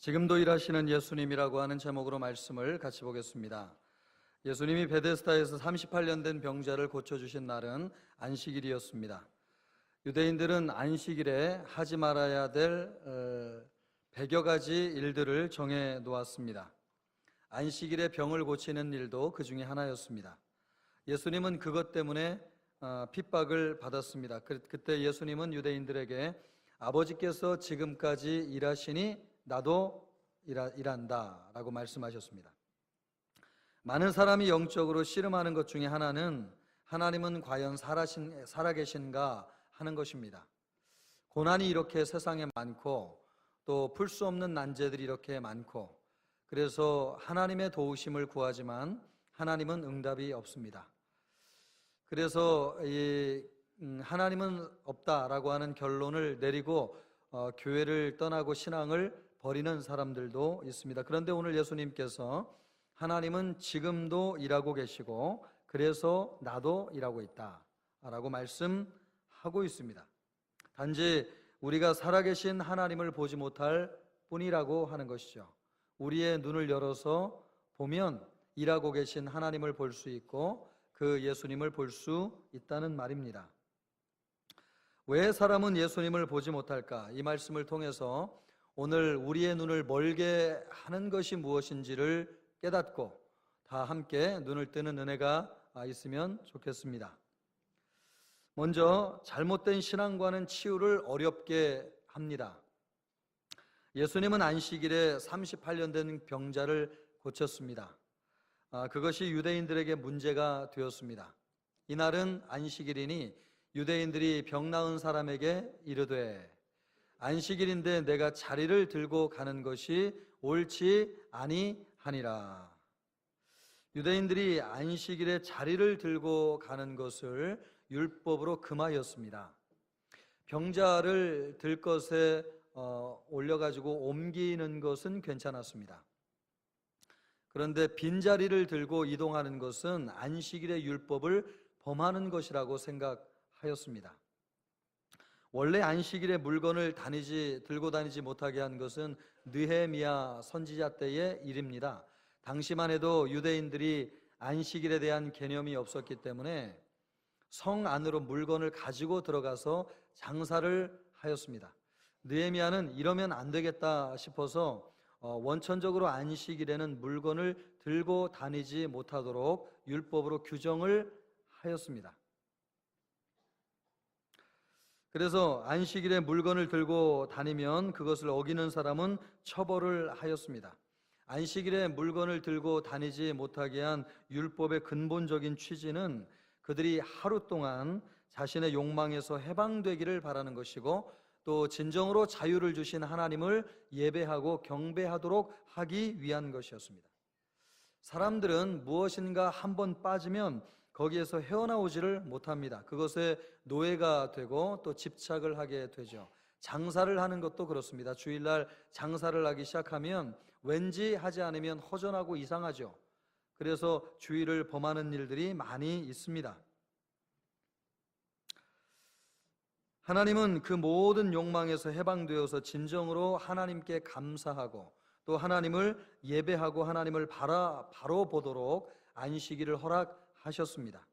지금도 일하시는 예수님이라고 하는 제목으로 말씀을 같이 보겠습니다. 예수님이 베데스다에서 38년 된 병자를 고쳐주신 날은 안식일이었습니다. 유대인들은 안식일에 하지 말아야 될 100여 가지 일들을 정해 놓았습니다. 안식일에 병을 고치는 일도 그 중에 하나였습니다. 예수님은 그것 때문에 핍박을 받았습니다. 그때 예수님은 유대인들에게 아버지께서 지금까지 일하시니 나도 일한다 라고 말씀하셨습니다. 많은 사람이 영적으로 씨름하는 것 중에 하나는 하나님은 과연 살아계신가 하는 것입니다. 고난이 이렇게 세상에 많고 또 풀 수 없는 난제들이 이렇게 많고, 그래서 하나님의 도우심을 구하지만 하나님은 응답이 없습니다. 그래서 하나님은 없다라고 하는 결론을 내리고 교회를 떠나고 신앙을 버리는 사람들도 있습니다. 그런데 오늘 예수님께서 하나님은 지금도 일하고 계시고 그래서 나도 일하고 있다라고 말씀하고 있습니다. 단지 우리가 살아계신 하나님을 보지 못할 뿐이라고 하는 것이죠. 우리의 눈을 열어서 보면 일하고 계신 하나님을 볼 수 있고 그 예수님을 볼 수 있다는 말입니다. 왜 사람은 예수님을 보지 못할까? 이 말씀을 통해서 오늘 우리의 눈을 멀게 하는 것이 무엇인지를 깨닫고 다 함께 눈을 뜨는 은혜가 있으면 좋겠습니다. 먼저 잘못된 신앙과는 치유를 어렵게 합니다. 예수님은 안식일에 38년 된 병자를 고쳤습니다. 그것이 유대인들에게 문제가 되었습니다. 이날은 안식일이니 유대인들이 병 나은 사람에게 이르되 안식일인데 내가 자리를 들고 가는 것이 옳지 아니하니라. 유대인들이 안식일에 자리를 들고 가는 것을 율법으로 금하였습니다. 병자를 들 것에 올려가지고 옮기는 것은 괜찮았습니다. 그런데 빈자리를 들고 이동하는 것은 안식일의 율법을 범하는 것이라고 생각하였습니다. 원래 안식일에 물건을 들고 다니지 못하게 한 것은 느헤미야 선지자 때의 일입니다. 당시만 해도 유대인들이 안식일에 대한 개념이 없었기 때문에 성 안으로 물건을 가지고 들어가서 장사를 하였습니다. 느헤미야는 이러면 안 되겠다 싶어서 원천적으로 안식일에는 물건을 들고 다니지 못하도록 율법으로 규정을 하였습니다. 그래서 안식일에 물건을 들고 다니면 그것을 어기는 사람은 처벌을 하였습니다. 안식일에 물건을 들고 다니지 못하게 한 율법의 근본적인 취지는 그들이 하루 동안 자신의 욕망에서 해방되기를 바라는 것이고 또 진정으로 자유를 주신 하나님을 예배하고 경배하도록 하기 위한 것이었습니다. 사람들은 무엇인가 한번 빠지면 거기에서 헤어나오지를 못합니다. 그것에 노예가 되고 또 집착을 하게 되죠. 장사를 하는 것도 그렇습니다. 주일날 장사를 하기 시작하면 왠지 하지 않으면 허전하고 이상하죠. 그래서 주일을 범하는 일들이 많이 있습니다. 하나님은 그 모든 욕망에서 해방되어서 진정으로 하나님께 감사하고 또 하나님을 예배하고 하나님을 바로 보도록 안식일을 허락하셨습니다.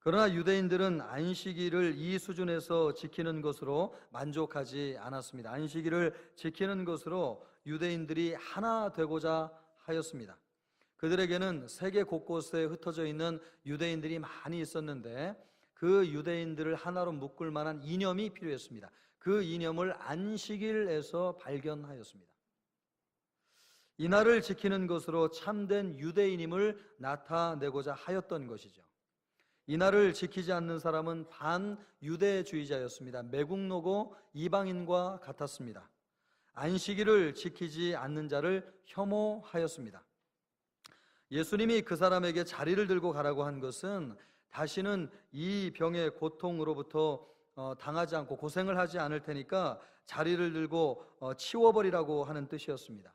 그러나 유대인들은 안식일을 이 수준에서 지키는 것으로 만족하지 않았습니다. 안식일을 지키는 것으로 유대인들이 하나 되고자 하였습니다. 그들에게는 세계 곳곳에 흩어져 있는 유대인들이 많이 있었는데 그 유대인들을 하나로 묶을 만한 이념이 필요했습니다. 그 이념을 안식일에서 발견하였습니다. 이날을 지키는 것으로 참된 유대인임을 나타내고자 하였던 것이죠. 이날을 지키지 않는 사람은 반유대주의자였습니다. 매국노고 이방인과 같았습니다. 안식일을 지키지 않는 자를 혐오하였습니다. 예수님이 그 사람에게 자리를 들고 가라고 한 것은 다시는 이 병의 고통으로부터 당하지 않고 고생을 하지 않을 테니까 자리를 들고 치워버리라고 하는 뜻이었습니다.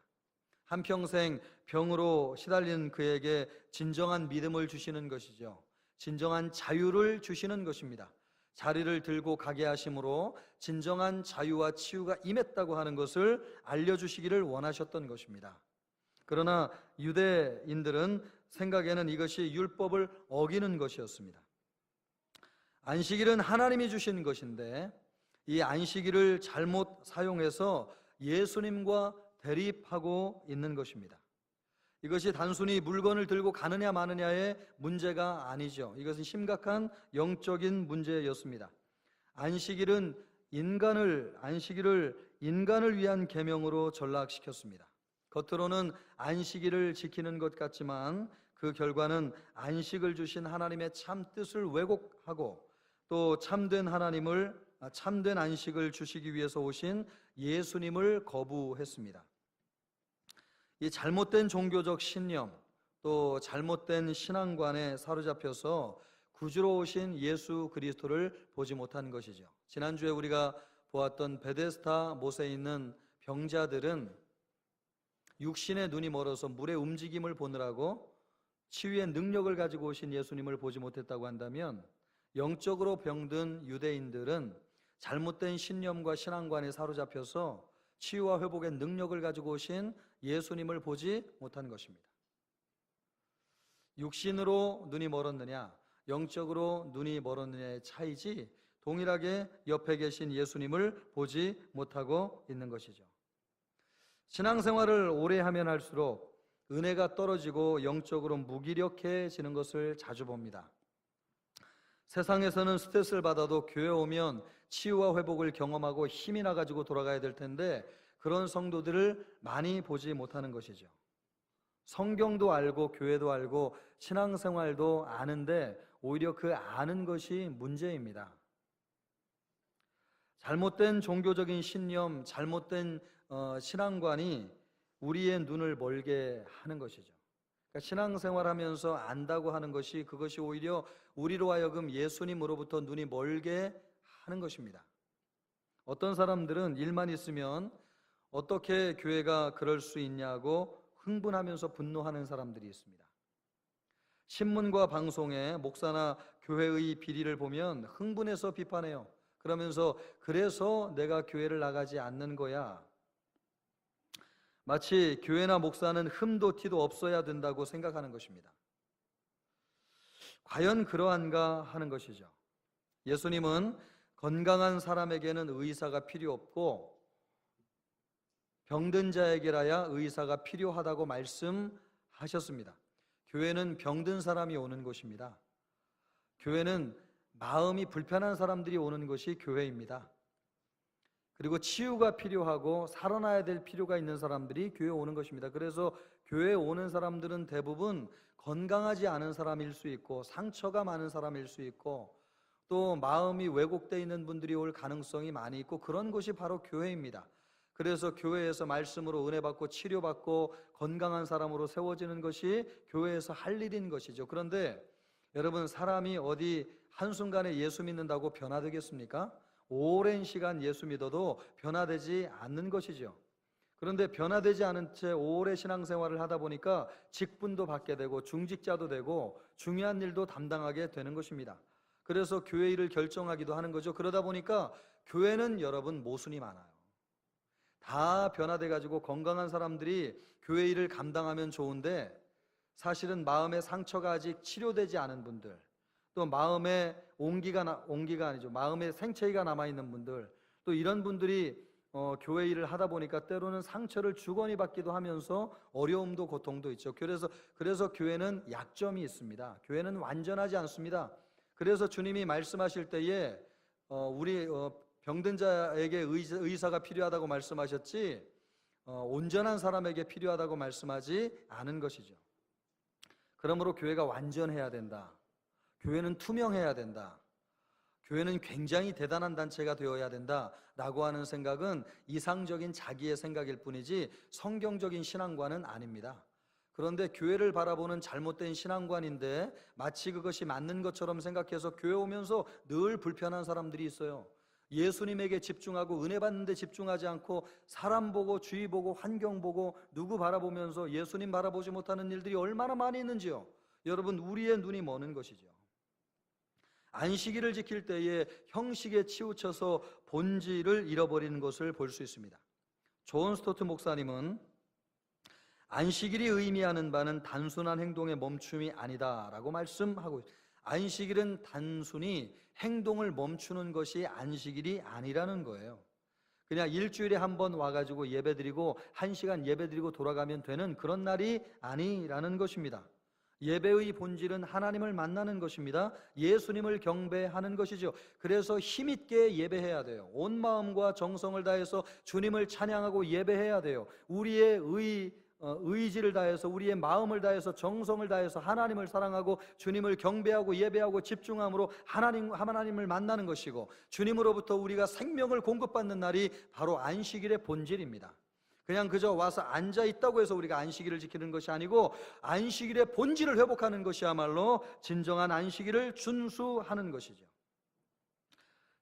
한평생 병으로 시달린 그에게 진정한 믿음을 주시는 것이죠. 진정한 자유를 주시는 것입니다. 자리를 들고 가게 하심으로 진정한 자유와 치유가 임했다고 하는 것을 알려주시기를 원하셨던 것입니다. 그러나 유대인들은 생각에는 이것이 율법을 어기는 것이었습니다. 안식일은 하나님이 주신 것인데 이 안식일을 잘못 사용해서 예수님과 대립하고 있는 것입니다. 이것이 단순히 물건을 들고 가느냐 마느냐의 문제가 아니죠. 이것은 심각한 영적인 문제였습니다. 안식일을 인간을 위한 계명으로 전락시켰습니다. 겉으로는 안식일을 지키는 것 같지만 그 결과는 안식을 주신 하나님의 참 뜻을 왜곡하고 또 참된 안식을 주시기 위해서 오신 예수님을 거부했습니다. 이 잘못된 종교적 신념 또 잘못된 신앙관에 사로잡혀서 구주로 오신 예수 그리스도를 보지 못한 것이죠. 지난주에 우리가 보았던 베데스다 못에 있는 병자들은 육신의 눈이 멀어서 물의 움직임을 보느라고 치유의 능력을 가지고 오신 예수님을 보지 못했다고 한다면, 영적으로 병든 유대인들은 잘못된 신념과 신앙관에 사로잡혀서 치유와 회복의 능력을 가지고 오신 예수님을 보지 못한 것입니다. 육신으로 눈이 멀었느냐, 영적으로 눈이 멀었느냐의 차이지 동일하게 옆에 계신 예수님을 보지 못하고 있는 것이죠. 신앙생활을 오래 하면 할수록 은혜가 떨어지고 영적으로 무기력해지는 것을 자주 봅니다. 세상에서는 스트레스를 받아도 교회 오면 치유와 회복을 경험하고 힘이 나가지고 돌아가야 될 텐데 그런 성도들을 많이 보지 못하는 것이죠. 성경도 알고 교회도 알고 신앙생활도 아는데 오히려 그 아는 것이 문제입니다. 잘못된 종교적인 신념, 잘못된 신앙관이 우리의 눈을 멀게 하는 것이죠. 그러니까 신앙생활하면서 안다고 하는 것이, 그것이 오히려 우리로 하여금 예수님으로부터 눈이 멀게 하는 것입니다. 어떤 사람들은 일만 있으면 어떻게 교회가 그럴 수 있냐고 흥분하면서 분노하는 사람들이 있습니다. 신문과 방송에 목사나 교회의 비리를 보면 흥분해서 비판해요. 그러면서 그래서 내가 교회를 나가지 않는 거야. 마치 교회나 목사는 흠도 티도 없어야 된다고 생각하는 것입니다. 과연 그러한가 하는 것이죠. 예수님은 건강한 사람에게는 의사가 필요 없고 병든 자에게라야 의사가 필요하다고 말씀하셨습니다. 교회는 병든 사람이 오는 곳입니다. 교회는 마음이 불편한 사람들이 오는 것이 교회입니다. 그리고 치유가 필요하고 살아나야 될 필요가 있는 사람들이 교회에 오는 것입니다. 그래서 교회에 오는 사람들은 대부분 건강하지 않은 사람일 수 있고 상처가 많은 사람일 수 있고 또 마음이 왜곡되어 있는 분들이 올 가능성이 많이 있고, 그런 곳이 바로 교회입니다. 그래서 교회에서 말씀으로 은혜 받고 치료받고 건강한 사람으로 세워지는 것이 교회에서 할 일인 것이죠. 그런데 여러분, 사람이 어디 한순간에 예수 믿는다고 변화되겠습니까? 오랜 시간 예수 믿어도 변화되지 않는 것이죠. 그런데 변화되지 않은 채 오래 신앙생활을 하다 보니까 직분도 받게 되고 중직자도 되고 중요한 일도 담당하게 되는 것입니다. 그래서 교회 일을 결정하기도 하는 거죠. 그러다 보니까 교회는 여러분 모순이 많아요. 다 변화돼 가지고 건강한 사람들이 교회 일을 감당하면 좋은데, 사실은 마음의 상처가 아직 치료되지 않은 분들, 또 마음의 마음의 생채가 남아있는 분들, 또 이런 분들이 교회 일을 하다 보니까 때로는 상처를 주거니 받기도 하면서 어려움도 고통도 있죠. 그래서 교회는 약점이 있습니다. 교회는 완전하지 않습니다. 그래서 주님이 말씀하실 때에 우리 병든 자에게 의사가 필요하다고 말씀하셨지 온전한 사람에게 필요하다고 말씀하지 않은 것이죠. 그러므로 교회가 완전해야 된다. 교회는 투명해야 된다. 교회는 굉장히 대단한 단체가 되어야 된다라고 하는 생각은 이상적인 자기의 생각일 뿐이지 성경적인 신앙관은 아닙니다. 그런데 교회를 바라보는 잘못된 신앙관인데 마치 그것이 맞는 것처럼 생각해서 교회 오면서 늘 불편한 사람들이 있어요. 예수님에게 집중하고 은혜 받는 데 집중하지 않고 사람 보고 주위 보고 환경 보고 누구 바라보면서 예수님 바라보지 못하는 일들이 얼마나 많이 있는지요. 여러분, 우리의 눈이 머는 것이죠. 안식일을 지킬 때에 형식에 치우쳐서 본질을 잃어버리는 것을 볼 수 있습니다. 존 스토트 목사님은 안식일이 의미하는 바는 단순한 행동의 멈춤이 아니다라고 말씀하고 있습니다. 안식일은 단순히 행동을 멈추는 것이 안식일이 아니라는 거예요. 그냥 일주일에 한 번 와가지고 예배드리고 1시간 예배드리고 돌아가면 되는 그런 날이 아니라는 것입니다. 예배의 본질은 하나님을 만나는 것입니다. 예수님을 경배하는 것이죠. 그래서 힘있게 예배해야 돼요. 온 마음과 정성을 다해서 주님을 찬양하고 예배해야 돼요. 우리의 의지를 다해서, 우리의 마음을 다해서, 정성을 다해서 하나님을 사랑하고 주님을 경배하고 예배하고 집중함으로 하나님을 만나는 것이고, 주님으로부터 우리가 생명을 공급받는 날이 바로 안식일의 본질입니다. 그냥 그저 와서 앉아 있다고 해서 우리가 안식일을 지키는 것이 아니고, 안식일의 본질을 회복하는 것이야말로 진정한 안식일을 준수하는 것이죠.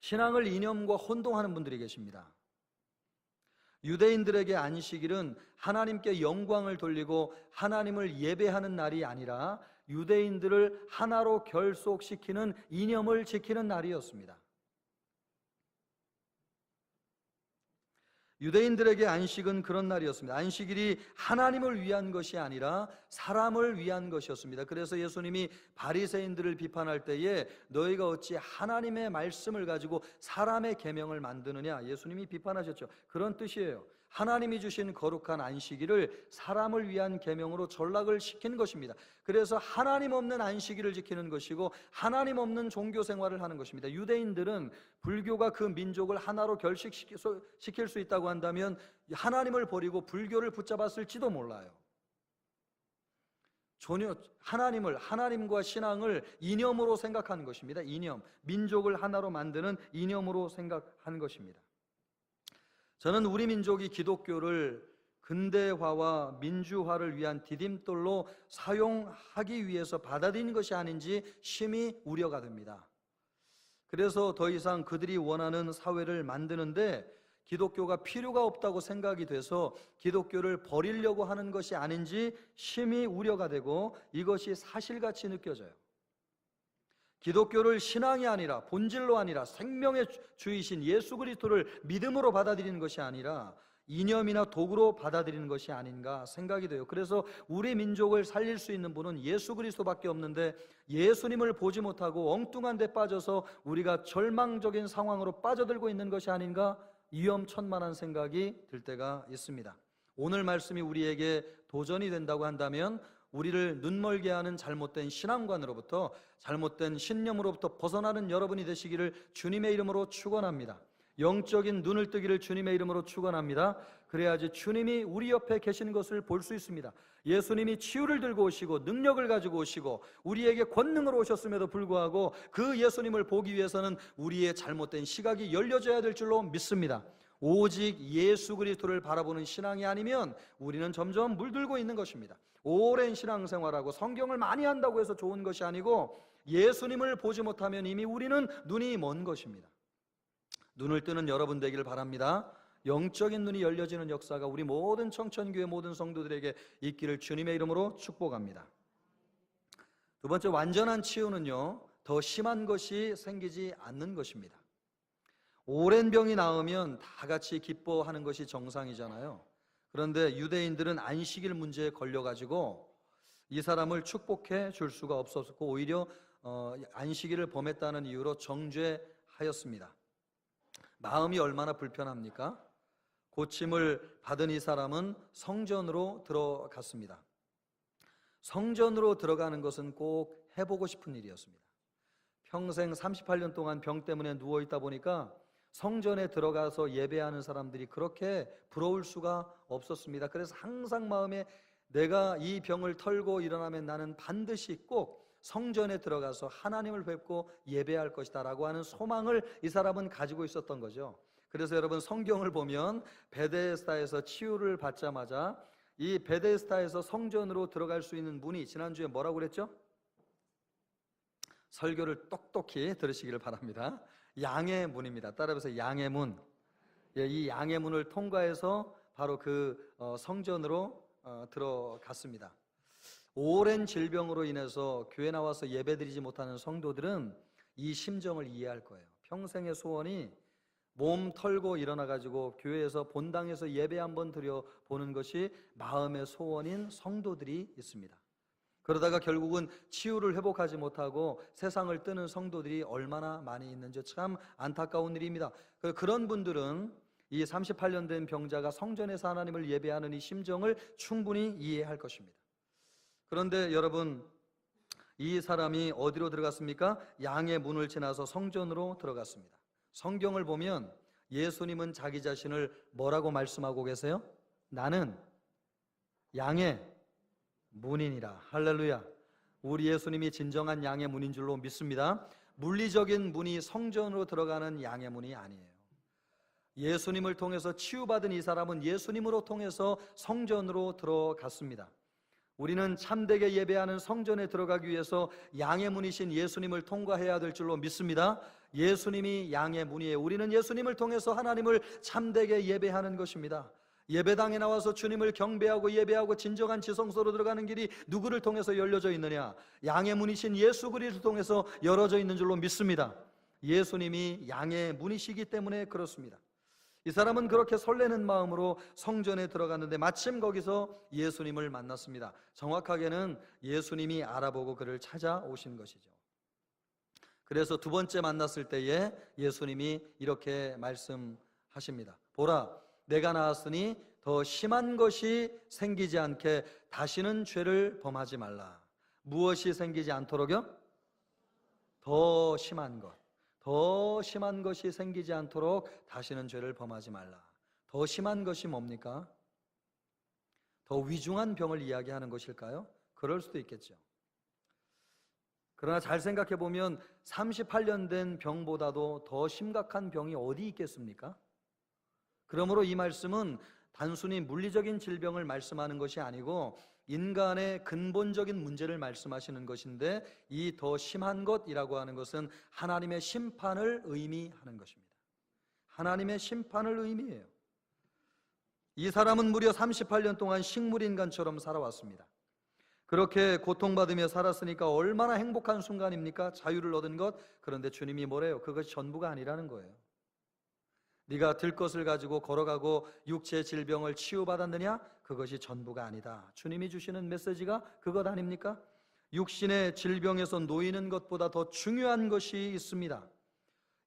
신앙을 이념과 혼동하는 분들이 계십니다. 유대인들에게 안식일은 하나님께 영광을 돌리고 하나님을 예배하는 날이 아니라 유대인들을 하나로 결속시키는 이념을 지키는 날이었습니다. 유대인들에게 안식은 그런 날이었습니다. 안식일이 하나님을 위한 것이 아니라 사람을 위한 것이었습니다. 그래서 예수님이 바리새인들을 비판할 때에 너희가 어찌 하나님의 말씀을 가지고 사람의 계명을 만드느냐, 예수님이 비판하셨죠. 그런 뜻이에요. 하나님이 주신 거룩한 안식일을 사람을 위한 계명으로 전락을 시킨 것입니다. 그래서 하나님 없는 안식일을 지키는 것이고 하나님 없는 종교 생활을 하는 것입니다. 유대인들은 불교가 그 민족을 하나로 결식시킬 수 있다고 한다면 하나님을 버리고 불교를 붙잡았을지도 몰라요. 전혀 하나님과 신앙을 이념으로 생각하는 것입니다. 이념, 민족을 하나로 만드는 이념으로 생각하는 것입니다. 저는 우리 민족이 기독교를 근대화와 민주화를 위한 디딤돌로 사용하기 위해서 받아들인 것이 아닌지 심히 우려가 됩니다. 그래서 더 이상 그들이 원하는 사회를 만드는데 기독교가 필요가 없다고 생각이 돼서 기독교를 버리려고 하는 것이 아닌지 심히 우려가 되고, 이것이 사실같이 느껴져요. 기독교를 신앙이 아니라, 본질로 아니라 생명의 주이신 예수 그리스도를 믿음으로 받아들이는 것이 아니라 이념이나 도구로 받아들이는 것이 아닌가 생각이 돼요. 그래서 우리 민족을 살릴 수 있는 분은 예수 그리스도밖에 없는데, 예수님을 보지 못하고 엉뚱한 데 빠져서 우리가 절망적인 상황으로 빠져들고 있는 것이 아닌가 위험천만한 생각이 들 때가 있습니다. 오늘 말씀이 우리에게 도전이 된다고 한다면 우리를 눈멀게 하는 잘못된 신앙관으로부터, 잘못된 신념으로부터 벗어나는 여러분이 되시기를 주님의 이름으로 축원합니다. 영적인 눈을 뜨기를 주님의 이름으로 축원합니다. 그래야지 주님이 우리 옆에 계신 것을 볼 수 있습니다. 예수님이 치유를 들고 오시고 능력을 가지고 오시고 우리에게 권능으로 오셨음에도 불구하고 그 예수님을 보기 위해서는 우리의 잘못된 시각이 열려져야 될 줄로 믿습니다. 오직 예수 그리스도를 바라보는 신앙이 아니면 우리는 점점 물들고 있는 것입니다. 오랜 신앙생활하고 성경을 많이 한다고 해서 좋은 것이 아니고, 예수님을 보지 못하면 이미 우리는 눈이 먼 것입니다. 눈을 뜨는 여러분 되기를 바랍니다. 영적인 눈이 열려지는 역사가 우리 모든 청천교회 모든 성도들에게 있기를 주님의 이름으로 축복합니다. 두 번째, 완전한 치유는요, 더 심한 것이 생기지 않는 것입니다. 오랜 병이 나으면 다 같이 기뻐하는 것이 정상이잖아요. 그런데 유대인들은 안식일 문제에 걸려가지고 이 사람을 축복해 줄 수가 없었고, 오히려 안식일을 범했다는 이유로 정죄하였습니다. 마음이 얼마나 불편합니까? 고침을 받은 이 사람은 성전으로 들어갔습니다. 성전으로 들어가는 것은 꼭 해보고 싶은 일이었습니다. 평생 38년 동안 병 때문에 누워있다 보니까 성전에 들어가서 예배하는 사람들이 그렇게 부러울 수가 없었습니다. 그래서 항상 마음에 내가 이 병을 털고 일어나면 나는 반드시 꼭 성전에 들어가서 하나님을 뵙고 예배할 것이다 라고 하는 소망을 이 사람은 가지고 있었던 거죠. 그래서 여러분, 성경을 보면 베데스다에서 치유를 받자마자 이 베데스다에서 성전으로 들어갈 수 있는 문이, 지난주에 뭐라고 그랬죠? 설교를 똑똑히 들으시기를 바랍니다. 양의 문입니다. 따라해서 양의 문. 이 양의 문을 통과해서 바로 그 성전으로 들어갔습니다. 오랜 질병으로 인해서 교회 나와서 예배드리지 못하는 성도들은 이 심정을 이해할 거예요. 평생의 소원이 몸 털고 일어나가지고 교회에서 본당에서 예배 한번 드려보는 것이 마음의 소원인 성도들이 있습니다. 그러다가 결국은 치유를 회복하지 못하고 세상을 뜨는 성도들이 얼마나 많이 있는지 참 안타까운 일입니다. 그런 분들은 이 38년 된 병자가 성전에서 하나님을 예배하는 이 심정을 충분히 이해할 것입니다. 그런데 여러분, 이 사람이 어디로 들어갔습니까? 양의 문을 지나서 성전으로 들어갔습니다. 성경을 보면 예수님은 자기 자신을 뭐라고 말씀하고 계세요? 나는 양의 문이니라. 할렐루야. 우리 예수님이 진정한 양의 문인 줄로 믿습니다. 물리적인 문이 성전으로 들어가는 양의 문이 아니에요. 예수님을 통해서 치유받은 이 사람은 예수님으로 통해서 성전으로 들어갔습니다. 우리는 참되게 예배하는 성전에 들어가기 위해서 양의 문이신 예수님을 통과해야 될 줄로 믿습니다. 예수님이 양의 문이에요. 우리는 예수님을 통해서 하나님을 참되게 예배하는 것입니다. 예배당에 나와서 주님을 경배하고 예배하고 진정한 지성소로 들어가는 길이 누구를 통해서 열려져 있느냐? 양의 문이신 예수 그리스도를 통해서 열어져 있는 줄로 믿습니다. 예수님이 양의 문이시기 때문에 그렇습니다. 이 사람은 그렇게 설레는 마음으로 성전에 들어갔는데 마침 거기서 예수님을 만났습니다. 정확하게는 예수님이 알아보고 그를 찾아오신 것이죠. 그래서 두 번째 만났을 때에 예수님이 이렇게 말씀하십니다. 보라, 내가 나았으니 더 심한 것이 생기지 않게 다시는 죄를 범하지 말라. 무엇이 생기지 않도록요? 더 심한 것. 더 심한 것이 생기지 않도록 다시는 죄를 범하지 말라. 더 심한 것이 뭡니까? 더 위중한 병을 이야기하는 것일까요? 그럴 수도 있겠죠. 그러나 잘 생각해 보면 38년 된 병보다도 더 심각한 병이 어디 있겠습니까? 그러므로 이 말씀은 단순히 물리적인 질병을 말씀하는 것이 아니고 인간의 근본적인 문제를 말씀하시는 것인데, 이 더 심한 것이라고 하는 것은 하나님의 심판을 의미하는 것입니다. 하나님의 심판을 의미해요. 이 사람은 무려 38년 동안 식물인간처럼 살아왔습니다. 그렇게 고통받으며 살았으니까 얼마나 행복한 순간입니까? 자유를 얻은 것. 그런데 주님이 뭐래요? 그것이 전부가 아니라는 거예요. 네가 들 것을 가지고 걸어가고 육체의 질병을 치유받았느냐? 그것이 전부가 아니다. 주님이 주시는 메시지가 그것 아닙니까? 육신의 질병에서 놓이는 것보다 더 중요한 것이 있습니다.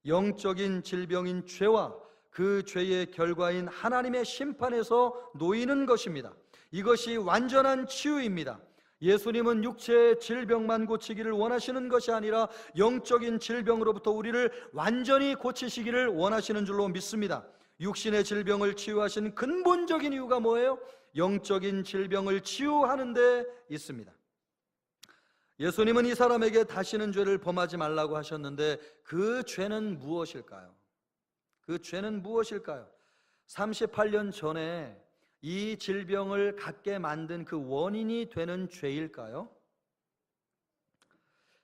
영적인 질병인 죄와 그 죄의 결과인 하나님의 심판에서 놓이는 것입니다. 이것이 완전한 치유입니다. 예수님은 육체의 질병만 고치기를 원하시는 것이 아니라 영적인 질병으로부터 우리를 완전히 고치시기를 원하시는 줄로 믿습니다. 육신의 질병을 치유하신 근본적인 이유가 뭐예요? 영적인 질병을 치유하는 데 있습니다. 예수님은 이 사람에게 다시는 죄를 범하지 말라고 하셨는데 그 죄는 무엇일까요? 그 죄는 무엇일까요? 38년 전에 이 질병을 갖게 만든 그 원인이 되는 죄일까요?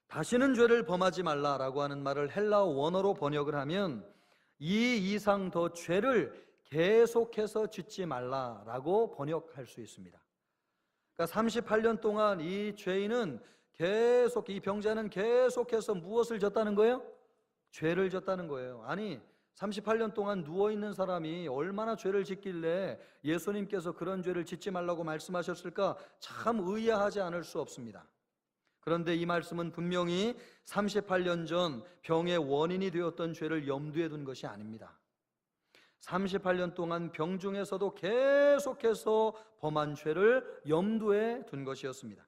다시는 죄를 범하지 말라라고 하는 말을 헬라어 원어로 번역을 하면 이 이상 더 죄를 계속해서 짓지 말라라고 번역할 수 있습니다. 그러니까 38년 동안 이 죄인은 계속, 이 병자는 계속해서 무엇을 졌다는 거예요? 죄를 졌다는 거예요. 아니, 38년 동안 누워있는 사람이 얼마나 죄를 짓길래 예수님께서 그런 죄를 짓지 말라고 말씀하셨을까? 참 의아하지 않을 수 없습니다. 그런데 이 말씀은 분명히 38년 전 병의 원인이 되었던 죄를 염두에 둔 것이 아닙니다. 38년 동안 병 중에서도 계속해서 범한 죄를 염두에 둔 것이었습니다.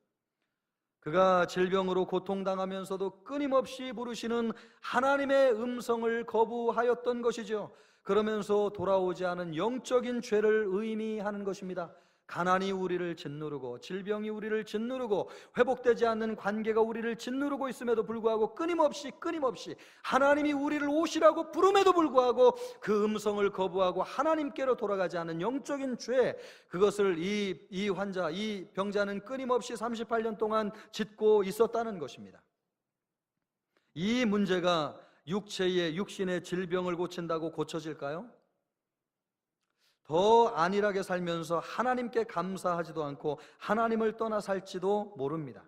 그가 질병으로 고통당하면서도 끊임없이 부르시는 하나님의 음성을 거부하였던 것이죠. 그러면서 돌아오지 않은 영적인 죄를 의미하는 것입니다. 가난이 우리를 짓누르고 질병이 우리를 짓누르고 회복되지 않는 관계가 우리를 짓누르고 있음에도 불구하고 끊임없이 하나님이 우리를 오시라고 부름에도 불구하고 그 음성을 거부하고 하나님께로 돌아가지 않는 영적인 죄, 그것을 이 환자, 이 병자는 끊임없이 38년 동안 짓고 있었다는 것입니다. 이 문제가 육신의 질병을 고친다고 고쳐질까요? 더 안일하게 살면서 하나님께 감사하지도 않고 하나님을 떠나 살지도 모릅니다.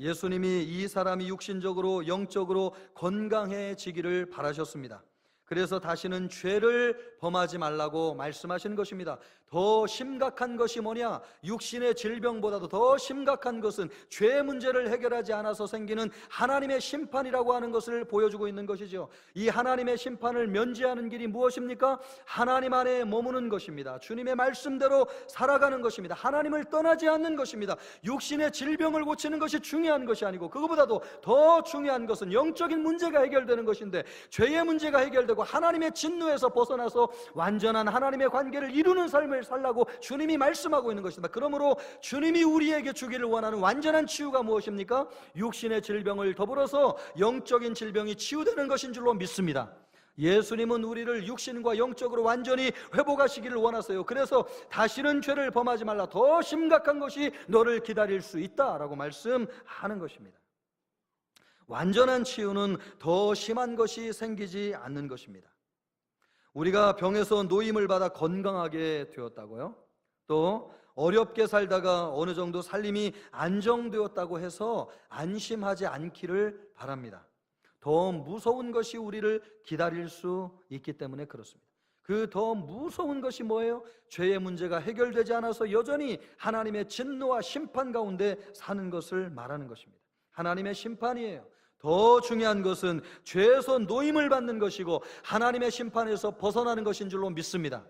예수님이 이 사람이 육신적으로 영적으로 건강해지기를 바라셨습니다. 그래서 다시는 죄를 범하지 말라고 말씀하신 것입니다. 더 심각한 것이 뭐냐? 육신의 질병보다도 더 심각한 것은 죄 문제를 해결하지 않아서 생기는 하나님의 심판이라고 하는 것을 보여주고 있는 것이죠. 이 하나님의 심판을 면제하는 길이 무엇입니까? 하나님 안에 머무는 것입니다. 주님의 말씀대로 살아가는 것입니다. 하나님을 떠나지 않는 것입니다. 육신의 질병을 고치는 것이 중요한 것이 아니고, 그것보다도 더 중요한 것은 영적인 문제가 해결되는 것인데, 죄의 문제가 해결되고 하나님의 진노에서 벗어나서 완전한 하나님의 관계를 이루는 삶을 살라고 주님이 말씀하고 있는 것입니다. 그러므로 주님이 우리에게 주기를 원하는 완전한 치유가 무엇입니까? 육신의 질병을 더불어서 영적인 질병이 치유되는 것인 줄로 믿습니다. 예수님은 우리를 육신과 영적으로 완전히 회복하시기를 원하세요. 그래서 다시는 죄를 범하지 말라, 더 심각한 것이 너를 기다릴 수 있다라고 말씀하는 것입니다. 완전한 치유는 더 심한 것이 생기지 않는 것입니다. 우리가 병에서 노임을 받아 건강하게 되었다고요? 또 어렵게 살다가 어느 정도 살림이 안정되었다고 해서 안심하지 않기를 바랍니다. 더 무서운 것이 우리를 기다릴 수 있기 때문에 그렇습니다. 그 더 무서운 것이 뭐예요? 죄의 문제가 해결되지 않아서 여전히 하나님의 진노와 심판 가운데 사는 것을 말하는 것입니다. 하나님의 심판이에요. 더 중요한 것은 죄에서 노임을 받는 것이고 하나님의 심판에서 벗어나는 것인 줄로 믿습니다.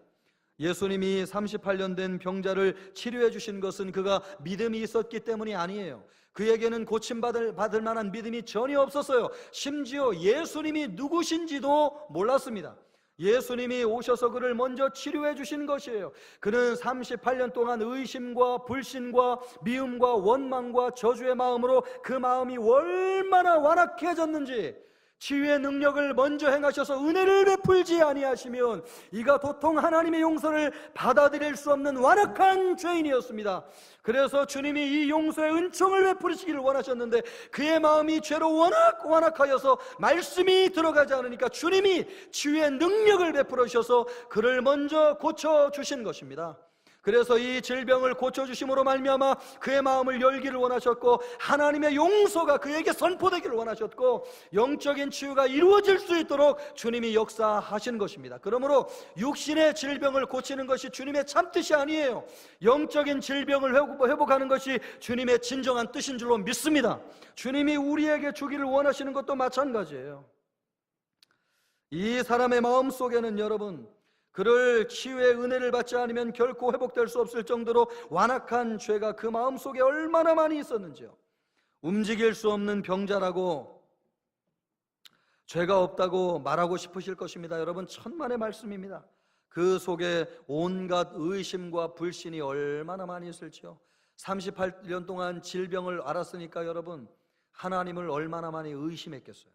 예수님이 38년 된 병자를 치료해 주신 것은 그가 믿음이 있었기 때문이 아니에요. 그에게는 고침받을 만한 믿음이 전혀 없었어요. 심지어 예수님이 누구신지도 몰랐습니다. 예수님이 오셔서 그를 먼저 치료해 주신 것이에요. 그는 38년 동안 의심과 불신과 미움과 원망과 저주의 마음으로 그 마음이 얼마나 완악해졌는지, 치유의 능력을 먼저 행하셔서 은혜를 베풀지 아니하시면 이가 도통 하나님의 용서를 받아들일 수 없는 완악한 죄인이었습니다. 그래서 주님이 이 용서의 은총을 베푸시기를 원하셨는데 그의 마음이 죄로 완악하여서 말씀이 들어가지 않으니까 주님이 치유의 능력을 베풀어 주셔서 그를 먼저 고쳐주신 것입니다. 그래서 이 질병을 고쳐주심으로 말미암아 그의 마음을 열기를 원하셨고, 하나님의 용서가 그에게 선포되기를 원하셨고, 영적인 치유가 이루어질 수 있도록 주님이 역사하신 것입니다. 그러므로 육신의 질병을 고치는 것이 주님의 참뜻이 아니에요. 영적인 질병을 회복하는 것이 주님의 진정한 뜻인 줄로 믿습니다. 주님이 우리에게 주기를 원하시는 것도 마찬가지예요. 이 사람의 마음속에는 여러분, 그를 치유의 은혜를 받지 않으면 결코 회복될 수 없을 정도로 완악한 죄가 그 마음속에 얼마나 많이 있었는지요. 움직일 수 없는 병자라고 죄가 없다고 말하고 싶으실 것입니다. 여러분, 천만의 말씀입니다. 그 속에 온갖 의심과 불신이 얼마나 많이 있을지요. 38년 동안 질병을 앓았으니까 여러분, 하나님을 얼마나 많이 의심했겠어요.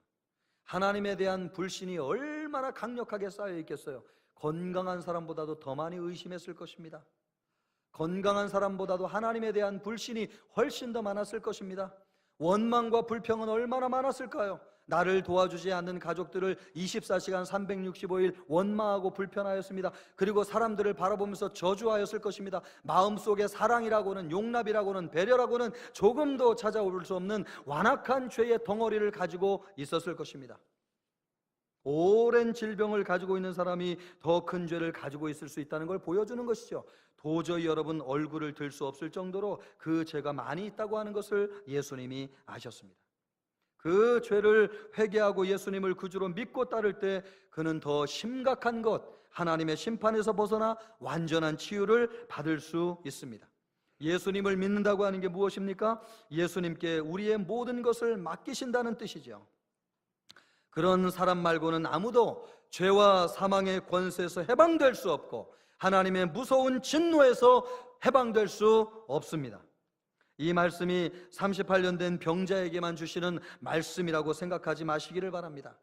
하나님에 대한 불신이 얼마나 강력하게 쌓여 있겠어요. 건강한 사람보다도 더 많이 의심했을 것입니다. 건강한 사람보다도 하나님에 대한 불신이 훨씬 더 많았을 것입니다. 원망과 불평은 얼마나 많았을까요? 나를 도와주지 않는 가족들을 24시간 365일 원망하고 불편하였습니다. 그리고 사람들을 바라보면서 저주하였을 것입니다. 마음속에 사랑이라고는, 용납이라고는, 배려라고는 조금도 찾아올 수 없는 완악한 죄의 덩어리를 가지고 있었을 것입니다. 오랜 질병을 가지고 있는 사람이 더 큰 죄를 가지고 있을 수 있다는 걸 보여주는 것이죠. 도저히 여러분 얼굴을 들 수 없을 정도로 그 죄가 많이 있다고 하는 것을 예수님이 아셨습니다. 그 죄를 회개하고 예수님을 구주로 믿고 따를 때 그는 더 심각한 것, 하나님의 심판에서 벗어나 완전한 치유를 받을 수 있습니다. 예수님을 믿는다고 하는 게 무엇입니까? 예수님께 우리의 모든 것을 맡기신다는 뜻이죠. 그런 사람 말고는 아무도 죄와 사망의 권세에서 해방될 수 없고 하나님의 무서운 진노에서 해방될 수 없습니다. 이 말씀이 38년 된 병자에게만 주시는 말씀이라고 생각하지 마시기를 바랍니다.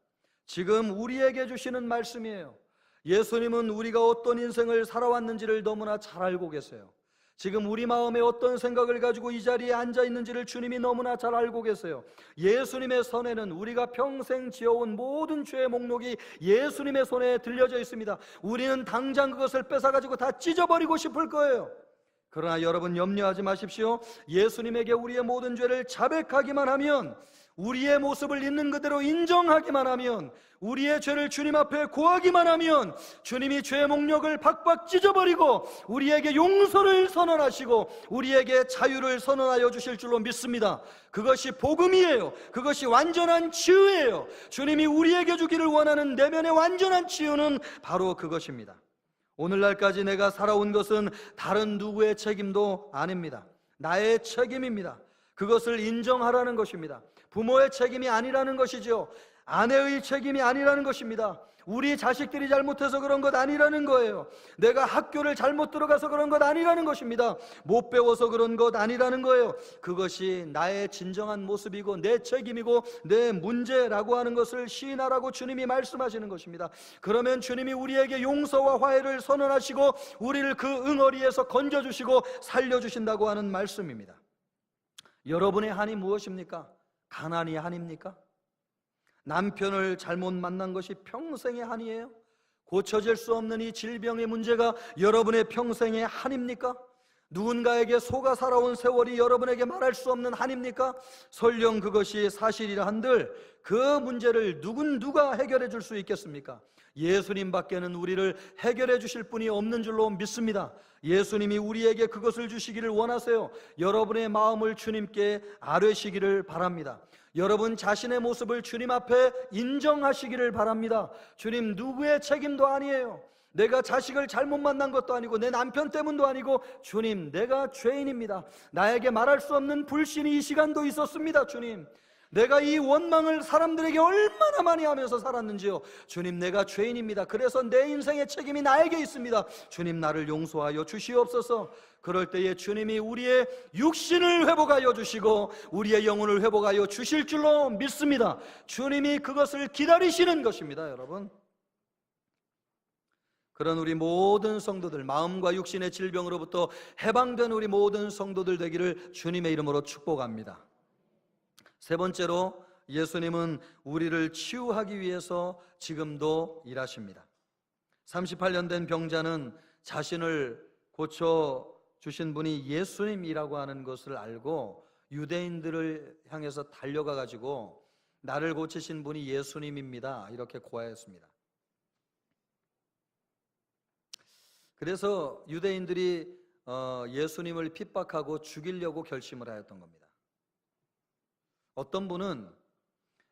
지금 우리에게 주시는 말씀이에요. 예수님은 우리가 어떤 인생을 살아왔는지를 너무나 잘 알고 계세요. 지금 우리 마음에 어떤 생각을 가지고 이 자리에 앉아 있는지를 주님이 너무나 잘 알고 계세요. 예수님의 손에는 우리가 평생 지어온 모든 죄의 목록이 예수님의 손에 들려져 있습니다. 우리는 당장 그것을 뺏어가지고 다 찢어버리고 싶을 거예요. 그러나 여러분 염려하지 마십시오. 예수님에게 우리의 모든 죄를 자백하기만 하면, 우리의 모습을 있는 그대로 인정하기만 하면, 우리의 죄를 주님 앞에 고하기만 하면 주님이 죄의 목력을 박박 찢어버리고 우리에게 용서를 선언하시고 우리에게 자유를 선언하여 주실 줄로 믿습니다. 그것이 복음이에요. 그것이 완전한 치유예요. 주님이 우리에게 주기를 원하는 내면의 완전한 치유는 바로 그것입니다. 오늘날까지 내가 살아온 것은 다른 누구의 책임도 아닙니다. 나의 책임입니다. 그것을 인정하라는 것입니다. 부모의 책임이 아니라는 것이죠. 아내의 책임이 아니라는 것입니다. 우리 자식들이 잘못해서 그런 것 아니라는 거예요. 내가 학교를 잘못 들어가서 그런 것 아니라는 것입니다. 못 배워서 그런 것 아니라는 거예요. 그것이 나의 진정한 모습이고 내 책임이고 내 문제라고 하는 것을 시인하라고 주님이 말씀하시는 것입니다. 그러면 주님이 우리에게 용서와 화해를 선언하시고 우리를 그 응어리에서 건져주시고 살려주신다고 하는 말씀입니다. 여러분의 한이 무엇입니까? 가난이 한입니까? 남편을 잘못 만난 것이 평생의 한이에요? 고쳐질 수 없는 이 질병의 문제가 여러분의 평생의 한입니까? 누군가에게 속아 살아온 세월이 여러분에게 말할 수 없는 한입니까? 설령 그것이 사실이라 한들 그 문제를 누가 해결해 줄 수 있겠습니까? 예수님 밖에는 우리를 해결해 주실 분이 없는 줄로 믿습니다. 예수님이 우리에게 그것을 주시기를 원하세요. 여러분의 마음을 주님께 아뢰시기를 바랍니다. 여러분 자신의 모습을 주님 앞에 인정하시기를 바랍니다. 주님, 누구의 책임도 아니에요. 내가 자식을 잘못 만난 것도 아니고 내 남편 때문도 아니고, 주님, 내가 죄인입니다. 나에게 말할 수 없는 불신이 이 시간도 있었습니다. 주님, 내가 이 원망을 사람들에게 얼마나 많이 하면서 살았는지요. 주님, 내가 죄인입니다. 그래서 내 인생의 책임이 나에게 있습니다. 주님, 나를 용서하여 주시옵소서. 그럴 때에 주님이 우리의 육신을 회복하여 주시고 우리의 영혼을 회복하여 주실 줄로 믿습니다. 주님이 그것을 기다리시는 것입니다. 여러분, 그런 우리 모든 성도들, 마음과 육신의 질병으로부터 해방된 우리 모든 성도들 되기를 주님의 이름으로 축복합니다. 세 번째로, 예수님은 우리를 치유하기 위해서 지금도 일하십니다. 38년 된 병자는 자신을 고쳐주신 분이 예수님이라고 하는 것을 알고 유대인들을 향해서 달려가 가지고 나를 고치신 분이 예수님입니다, 이렇게 고하였습니다. 그래서 유대인들이 예수님을 핍박하고 죽이려고 결심을 하였던 겁니다. 어떤 분은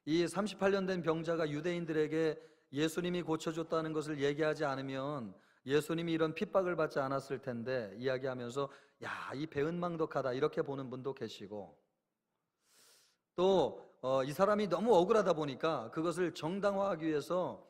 이 38년 된 병자가 유대인들에게 예수님이 고쳐줬다는 것을 얘기하지 않으면 예수님이 이런 핍박을 받지 않았을 텐데 이야기하면서, 야, 이 배은망덕하다, 이렇게 보는 분도 계시고, 또 이 사람이 너무 억울하다 보니까 그것을 정당화하기 위해서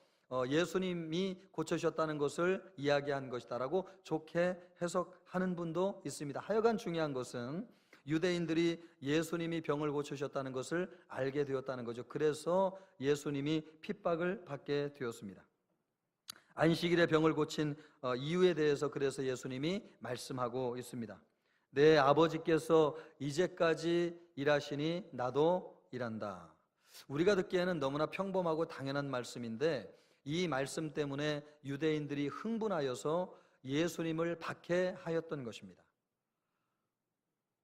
예수님이 고쳐주셨다는 것을 이야기한 것이다라고 좋게 해석하는 분도 있습니다. 하여간 중요한 것은 유대인들이 예수님이 병을 고쳐주셨다는 것을 알게 되었다는 거죠. 그래서 예수님이 핍박을 받게 되었습니다. 안식일에 병을 고친 이유에 대해서 그래서 예수님이 말씀하고 있습니다. 내 아버지께서 이제까지 일하시니 나도 일한다. 우리가 듣기에는 너무나 평범하고 당연한 말씀인데 이 말씀 때문에 유대인들이 흥분하여서 예수님을 박해하였던 것입니다.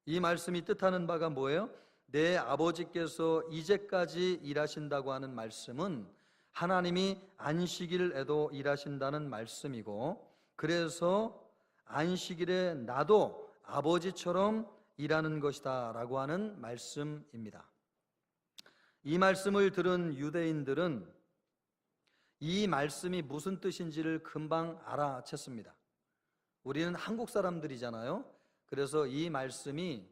이 말씀이 뜻하는 바가 뭐예요? 내 아버지께서 이제까지 일하신다고 하는 말씀은 하나님이 안식일에도 일하신다는 말씀이고, 그래서 안식일에 나도 아버지처럼 일하는 것이다 라고 하는 말씀입니다. 이 말씀을 들은 유대인들은 이 말씀이 무슨 뜻인지를 금방 알아챘습니다. 우리는 한국 사람들이잖아요. 그래서 이 말씀이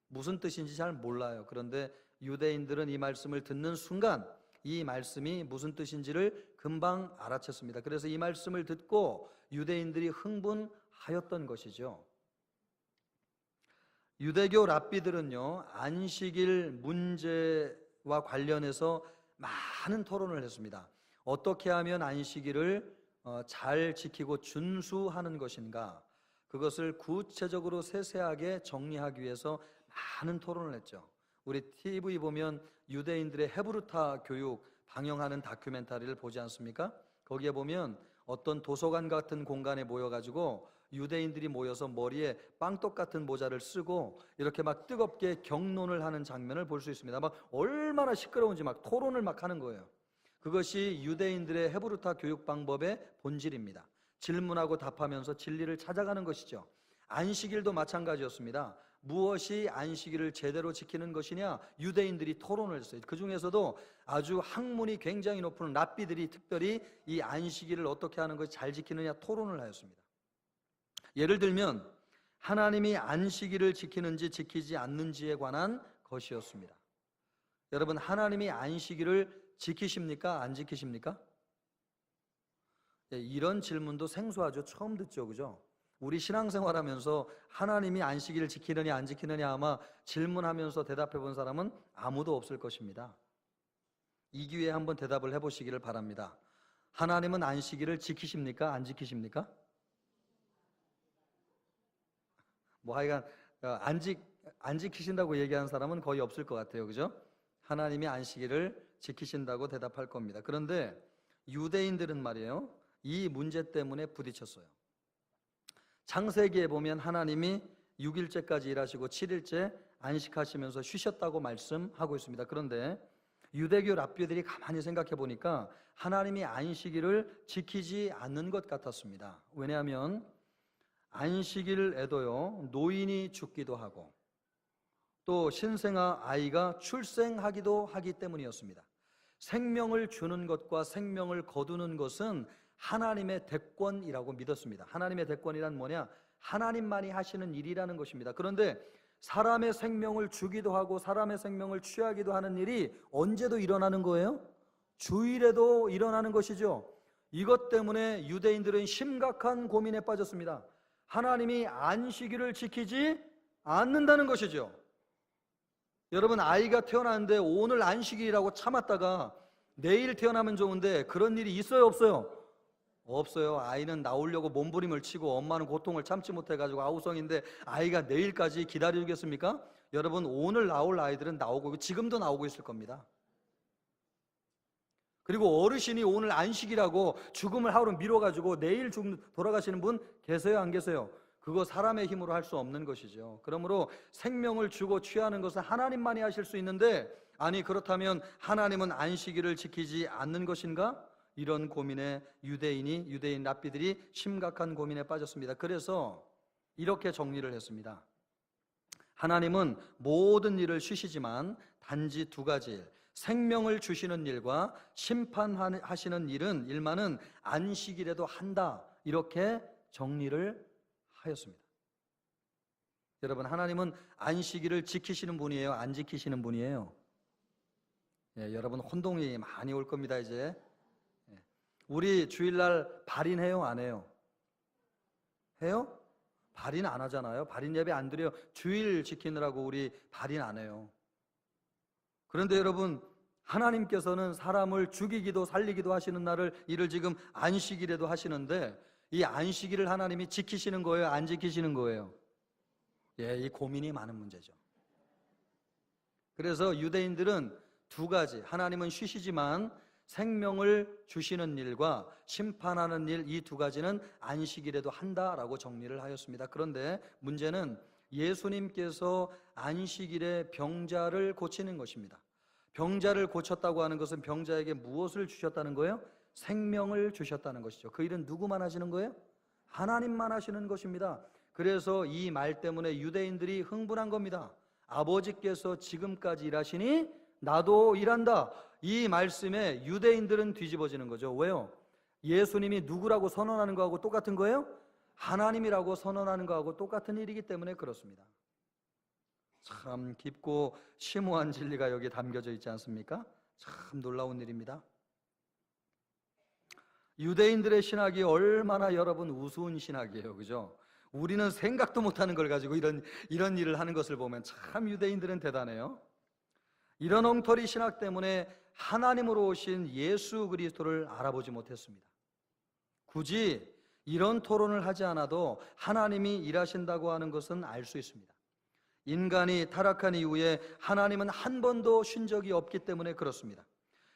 무슨 뜻인지 잘 몰라요. 그런데 유대인들은 이 말씀을 듣는 순간 이 말씀이 무슨 뜻인지를 금방 알아챘습니다. 그래서 이 말씀을 듣고 유대인들이 흥분하였던 것이죠. 유대교 랍비들은요, 안식일 문제와 관련해서 많은 토론을 했습니다. 어떻게 하면 안식일을 잘 지키고 준수하는 것인가, 그것을 구체적으로 세세하게 정리하기 위해서 많은 토론을 했죠. 우리 TV 보면 유대인들의 헤브루타 교육 방영하는 다큐멘터리를 보지 않습니까? 거기에 보면 어떤 도서관 같은 공간에 모여가지고 유대인들이 모여서 머리에 빵떡 같은 모자를 쓰고 이렇게 막 뜨겁게 격론을 하는 장면을 볼 수 있습니다. 막 얼마나 시끄러운지 막 토론을 막 하는 거예요. 그것이 유대인들의 헤브루타 교육 방법의 본질입니다. 질문하고 답하면서 진리를 찾아가는 것이죠. 안식일도 마찬가지였습니다. 무엇이 안식일을 제대로 지키는 것이냐? 유대인들이 토론을 했어요. 그 중에서도 아주 학문이 굉장히 높은 랍비들이 특별히 이 안식일을 어떻게 하는 것이 잘 지키느냐 토론을 하였습니다. 예를 들면 하나님이 안식일을 지키는지 지키지 않는지에 관한 것이었습니다. 여러분, 하나님이 안식일을 지키십니까? 안 지키십니까? 이런 질문도 생소하죠. 처음 듣죠, 그죠? 우리 신앙생활하면서 하나님이 안식일을 지키느냐 안 지키느냐 아마 질문하면서 대답해 본 사람은 아무도 없을 것입니다. 이 기회에 한번 대답을 해보시기를 바랍니다. 하나님은 안식일을 지키십니까? 안 지키십니까? 뭐 하여간 안 지키신다고 얘기하는 사람은 거의 없을 것 같아요, 그죠? 하나님이 안식일을 지키신다고 대답할 겁니다. 그런데 유대인들은 말이에요, 이 문제 때문에 부딪혔어요. 창세기에 보면 하나님이 6일째까지 일하시고 7일째 안식하시면서 쉬셨다고 말씀하고 있습니다. 그런데 유대교 랍비들이 가만히 생각해 보니까 하나님이 안식일을 지키지 않는 것 같았습니다. 왜냐하면 안식일에도요, 노인이 죽기도 하고 또 신생아 아이가 출생하기도 하기 때문이었습니다. 생명을 주는 것과 생명을 거두는 것은 하나님의 대권이라고 믿었습니다. 하나님의 대권이란 뭐냐? 하나님만이 하시는 일이라는 것입니다. 그런데 사람의 생명을 주기도 하고 사람의 생명을 취하기도 하는 일이 언제도 일어나는 거예요? 주일에도 일어나는 것이죠. 이것 때문에 유대인들은 심각한 고민에 빠졌습니다. 하나님이 안식일을 지키지 않는다는 것이죠. 여러분, 아이가 태어났는데 오늘 안식일이라고 참았다가 내일 태어나면 좋은데 그런 일이 있어요, 없어요? 없어요. 아이는 나오려고 몸부림을 치고 엄마는 고통을 참지 못해가지고 아우성인데 아이가 내일까지 기다리겠습니까? 여러분, 오늘 나올 아이들은 나오고 지금도 나오고 있을 겁니다. 그리고 어르신이 오늘 안식이라고 죽음을 하루 미뤄가지고 내일 돌아가시는 분 계세요, 안 계세요? 그거 사람의 힘으로 할 수 없는 것이죠. 그러므로 생명을 주고 취하는 것은 하나님만이 하실 수 있는데, 아니 그렇다면 하나님은 안식일을 지키지 않는 것인가? 이런 고민에 유대인 랍비들이 심각한 고민에 빠졌습니다. 그래서 이렇게 정리를 했습니다. 하나님은 모든 일을 쉬시지만 단지 두 가지 일, 생명을 주시는 일과 심판하시는 일만은 안식일에도 한다, 이렇게 정리를 하였습니다. 여러분, 하나님은 안식일을 지키시는 분이에요, 안 지키시는 분이에요? 여러분, 혼동이 많이 올 겁니다. 이제 우리 주일날 발인해요, 안 해요? 해요? 발인 안 하잖아요. 발인 예배 안 드려요. 주일 지키느라고 우리 발인 안 해요. 그런데 여러분, 하나님께서는 사람을 죽이기도 살리기도 하시는 일을 지금 안식일에도 하시는데, 이 안식일을 하나님이 지키시는 거예요, 안 지키시는 거예요? 이 고민이 많은 문제죠. 그래서 유대인들은 두 가지, 하나님은 쉬시지만 생명을 주시는 일과 심판하는 일, 이 두 가지는 안식일에도 한다라고 정리를 하였습니다. 그런데 문제는 예수님께서 안식일에 병자를 고치는 것입니다. 병자를 고쳤다고 하는 것은 병자에게 무엇을 주셨다는 거예요? 생명을 주셨다는 것이죠. 그 일은 누구만 하시는 거예요? 하나님만 하시는 것입니다. 그래서 이 말 때문에 유대인들이 흥분한 겁니다. 아버지께서 지금까지 일하시니 나도 일한다. 이 말씀에 유대인들은 뒤집어지는 거죠. 왜요? 예수님이 누구라고 선언하는 거하고 똑같은 거예요? 하나님이라고 선언하는 거하고 똑같은 일이기 때문에 그렇습니다. 참 깊고 심오한 진리가 여기에 담겨져 있지 않습니까? 참 놀라운 일입니다. 유대인들의 신학이 얼마나 여러분 우스운 신학이에요, 그죠? 우리는 생각도 못하는 걸 가지고 이런 일을 하는 것을 보면 참 유대인들은 대단해요. 이런 엉터리 신학 때문에 하나님으로 오신 예수 그리스도를 알아보지 못했습니다. 굳이 이런 토론을 하지 않아도 하나님이 일하신다고 하는 것은 알 수 있습니다. 인간이 타락한 이후에 하나님은 한 번도 쉰 적이 없기 때문에 그렇습니다.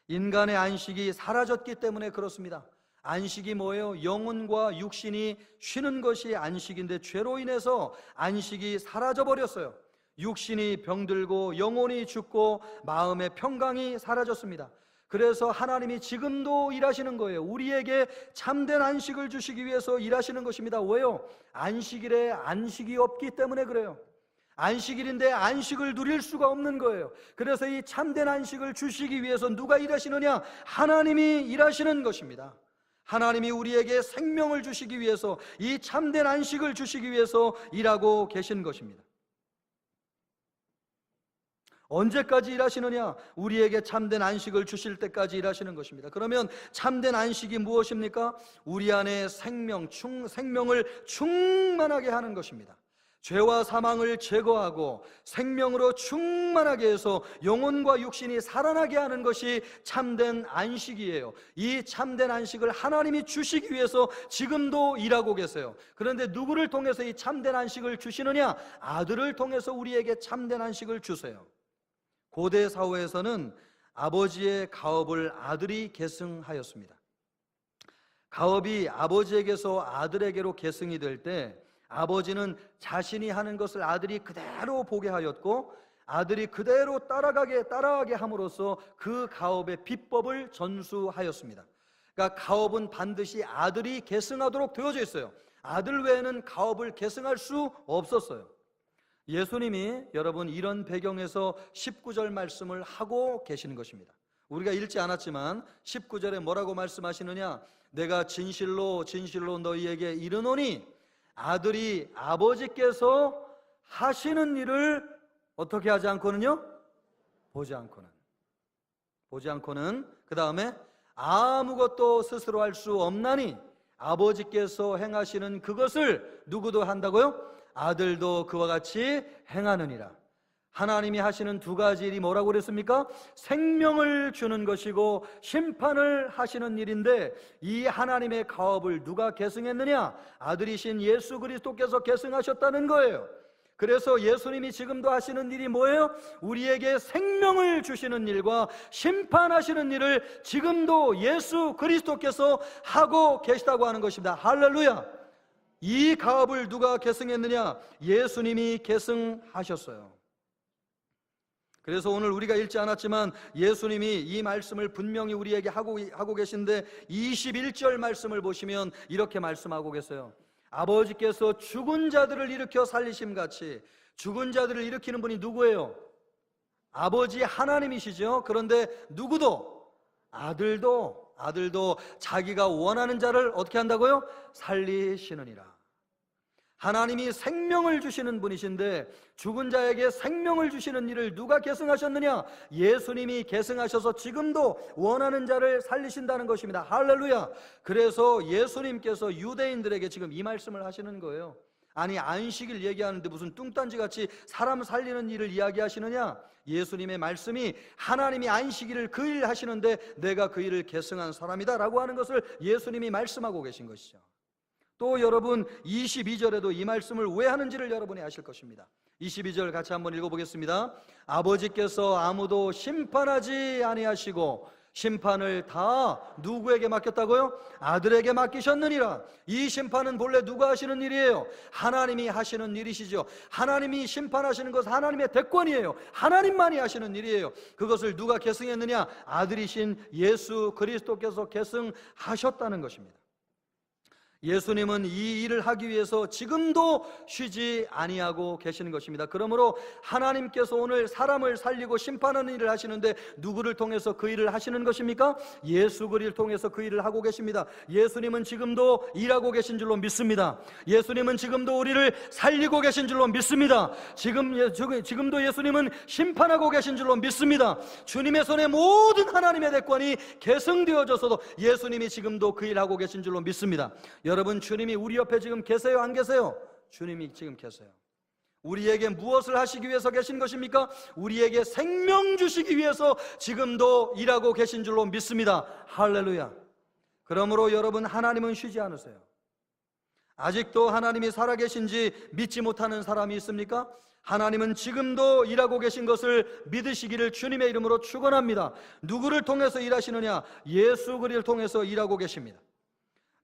인간의 안식이 사라졌기 때문에 그렇습니다. 안식이 뭐예요? 영혼과 육신이 쉬는 것이 안식인데 죄로 인해서 안식이 사라져버렸어요. 육신이 병들고 영혼이 죽고 마음의 평강이 사라졌습니다. 그래서 하나님이 지금도 일하시는 거예요. 우리에게 참된 안식을 주시기 위해서 일하시는 것입니다. 왜요? 안식일에 안식이 없기 때문에 그래요. 안식일인데 안식을 누릴 수가 없는 거예요. 그래서 이 참된 안식을 주시기 위해서 누가 일하시느냐? 하나님이 일하시는 것입니다. 하나님이 우리에게 생명을 주시기 위해서, 이 참된 안식을 주시기 위해서 일하고 계신 것입니다. 언제까지 일하시느냐? 우리에게 참된 안식을 주실 때까지 일하시는 것입니다. 그러면 참된 안식이 무엇입니까? 우리 안에 생명을 충만하게 하는 것입니다. 죄와 사망을 제거하고 생명으로 충만하게 해서 영혼과 육신이 살아나게 하는 것이 참된 안식이에요. 이 참된 안식을 하나님이 주시기 위해서 지금도 일하고 계세요. 그런데 누구를 통해서 이 참된 안식을 주시느냐? 아들을 통해서 우리에게 참된 안식을 주세요. 고대 사회에서는 아버지의 가업을 아들이 계승하였습니다. 가업이 아버지에게서 아들에게로 계승이 될 때 아버지는 자신이 하는 것을 아들이 그대로 보게 하였고, 아들이 그대로 따라가게 함으로써 그 가업의 비법을 전수하였습니다. 그러니까 가업은 반드시 아들이 계승하도록 되어져 있어요. 아들 외에는 가업을 계승할 수 없었어요. 예수님이 여러분 이런 배경에서 19절 말씀을 하고 계시는 것입니다. 우리가 읽지 않았지만 19절에 뭐라고 말씀하시느냐? 내가 진실로 진실로 너희에게 이르노니 아들이 아버지께서 하시는 일을 어떻게 하지 않고는요? 보지 않고는 그 다음에 아무것도 스스로 할 수 없나니 아버지께서 행하시는 그것을 누구도 한다고요? 아들도 그와 같이 행하느니라. 하나님이 하시는 두 가지 일이 뭐라고 그랬습니까? 생명을 주는 것이고 심판을 하시는 일인데, 이 하나님의 가업을 누가 계승했느냐? 아들이신 예수 그리스도께서 계승하셨다는 거예요. 그래서 예수님이 지금도 하시는 일이 뭐예요? 우리에게 생명을 주시는 일과 심판하시는 일을 지금도 예수 그리스도께서 하고 계시다고 하는 것입니다. 할렐루야! 이 가업을 누가 계승했느냐? 예수님이 계승하셨어요. 그래서 오늘 우리가 읽지 않았지만 예수님이 이 말씀을 분명히 우리에게 하고 계신데 21절 말씀을 보시면 이렇게 말씀하고 계세요. 아버지께서 죽은 자들을 일으켜 살리심같이, 죽은 자들을 일으키는 분이 누구예요? 아버지 하나님이시죠. 그런데 누구도, 아들도 자기가 원하는 자를 어떻게 한다고요? 살리시느니라. 하나님이 생명을 주시는 분이신데 죽은 자에게 생명을 주시는 일을 누가 계승하셨느냐? 예수님이 계승하셔서 지금도 원하는 자를 살리신다는 것입니다. 할렐루야! 그래서 예수님께서 유대인들에게 지금 이 말씀을 하시는 거예요. 아니, 안식일 얘기하는데 무슨 뚱딴지같이 사람 살리는 일을 이야기하시느냐? 예수님의 말씀이 하나님이 안식일을 그 일 하시는데 내가 그 일을 계승한 사람이다 라고 하는 것을 예수님이 말씀하고 계신 것이죠. 또 여러분 22절에도 이 말씀을 왜 하는지를 여러분이 아실 것입니다. 22절 같이 한번 읽어보겠습니다. 아버지께서 아무도 심판하지 아니하시고 심판을 다 누구에게 맡겼다고요? 아들에게 맡기셨느니라. 이 심판은 본래 누가 하시는 일이에요? 하나님이 하시는 일이시죠. 하나님이 심판하시는 것은 하나님의 대권이에요. 하나님만이 하시는 일이에요. 그것을 누가 계승했느냐? 아들이신 예수 그리스도께서 계승하셨다는 것입니다. 예수님은 이 일을 하기 위해서 지금도 쉬지 아니하고 계시는 것입니다. 그러므로 하나님께서 오늘 사람을 살리고 심판하는 일을 하시는데 누구를 통해서 그 일을 하시는 것입니까? 예수 그리스도를 통해서 그 일을 하고 계십니다. 예수님은 지금도 일하고 계신 줄로 믿습니다. 예수님은 지금도 우리를 살리고 계신 줄로 믿습니다. 지금도 예수님은 심판하고 계신 줄로 믿습니다. 주님의 손에 모든 하나님의 대권이 계승되어져서도 예수님이 지금도 그 일을 하고 계신 줄로 믿습니다. 여러분, 주님이 우리 옆에 지금 계세요? 안 계세요? 주님이 지금 계세요. 우리에게 무엇을 하시기 위해서 계신 것입니까? 우리에게 생명 주시기 위해서 지금도 일하고 계신 줄로 믿습니다. 할렐루야. 그러므로 여러분, 하나님은 쉬지 않으세요. 아직도 하나님이 살아계신지 믿지 못하는 사람이 있습니까? 하나님은 지금도 일하고 계신 것을 믿으시기를 주님의 이름으로 축원합니다. 누구를 통해서 일하시느냐? 예수 그리스도를 통해서 일하고 계십니다.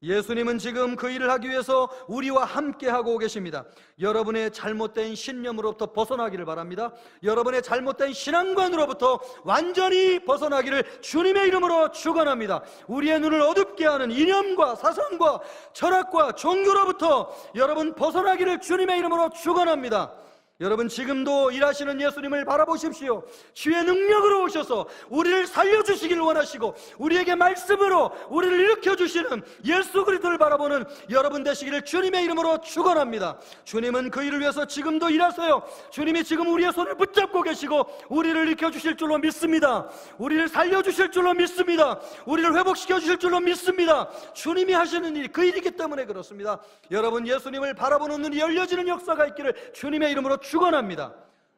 예수님은 지금 그 일을 하기 위해서 우리와 함께 하고 계십니다. 여러분의 잘못된 신념으로부터 벗어나기를 바랍니다. 여러분의 잘못된 신앙관으로부터 완전히 벗어나기를 주님의 이름으로 축원합니다. 우리의 눈을 어둡게 하는 이념과 사상과 철학과 종교로부터 여러분 벗어나기를 주님의 이름으로 축원합니다. 여러분 지금도 일하시는 예수님을 바라보십시오. 주의 능력으로 오셔서 우리를 살려주시길 원하시고 우리에게 말씀으로 우리를 일으켜주시는 예수 그리스도를 바라보는 여러분 되시기를 주님의 이름으로 축원합니다. 주님은 그 일을 위해서 지금도 일하세요. 주님이 지금 우리의 손을 붙잡고 계시고 우리를 일으켜주실 줄로 믿습니다. 우리를 살려주실 줄로 믿습니다. 우리를 회복시켜주실 줄로 믿습니다. 주님이 하시는 일이 그 일이기 때문에 그렇습니다. 여러분 예수님을 바라보는 눈이 열려지는 역사가 있기를 주님의 이름으로 축원합니다.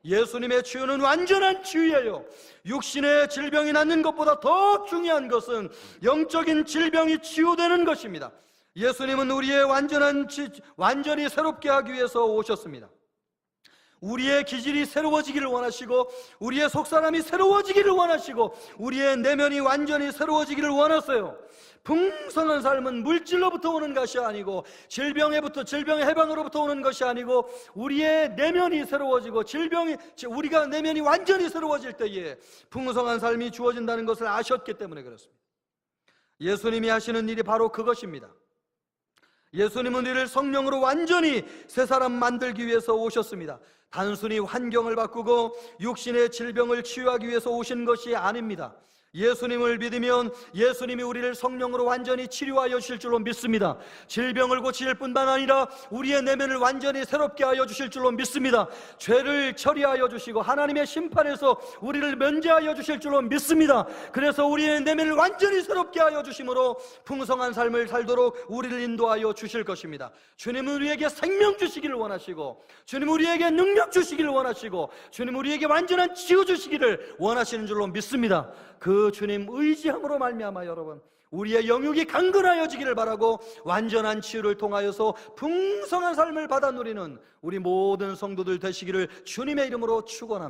예수님의 치유는 완전한 치유예요. 육신의 질병이 낫는 것보다 더 중요한 것은 영적인 질병이 치유되는 것입니다. 예수님은 우리의 완전히 새롭게 하기 위해서 오셨습니다. 우리의 기질이 새로워지기를 원하시고 우리의 속사람이 새로워지기를 원하시고 우리의 내면이 완전히 새로워지기를 원하세요. 풍성한 삶은 물질로부터 오는 것이 아니고 질병의 해방으로부터 오는 것이 아니고 우리의 내면이 새로워지고 우리가 내면이 완전히 새로워질 때에 풍성한 삶이 주어진다는 것을 아셨기 때문에 그렇습니다. 예수님이 하시는 일이 바로 그것입니다. 예수님은 우리를 성령으로 완전히 새 사람 만들기 위해서 오셨습니다. 단순히 환경을 바꾸고 육신의 질병을 치유하기 위해서 오신 것이 아닙니다. 예수님을 믿으면 예수님이 우리를 성령으로 완전히 치료하여 주실 줄로 믿습니다. 질병을 고칠 뿐만 아니라 우리의 내면을 완전히 새롭게 하여 주실 줄로 믿습니다. 죄를 처리하여 주시고 하나님의 심판에서 우리를 면제하여 주실 줄로 믿습니다. 그래서 우리의 내면을 완전히 새롭게 하여 주심으로 풍성한 삶을 살도록 우리를 인도하여 주실 것입니다. 주님은 우리에게 생명 주시기를 원하시고 주님 우리에게 능력 주시기를 원하시고 주님 우리에게 완전한 치유 주시기를 원하시는 줄로 믿습니다. 그 주님 의지함으로 말미암아 여러분 우리의 영육이 강건하여지기를 바라고 완전한 치유를 통하여서 풍성한 삶을 받아 누리는 우리 모든 성도들 되시기를 주님의 이름으로 축원합니다.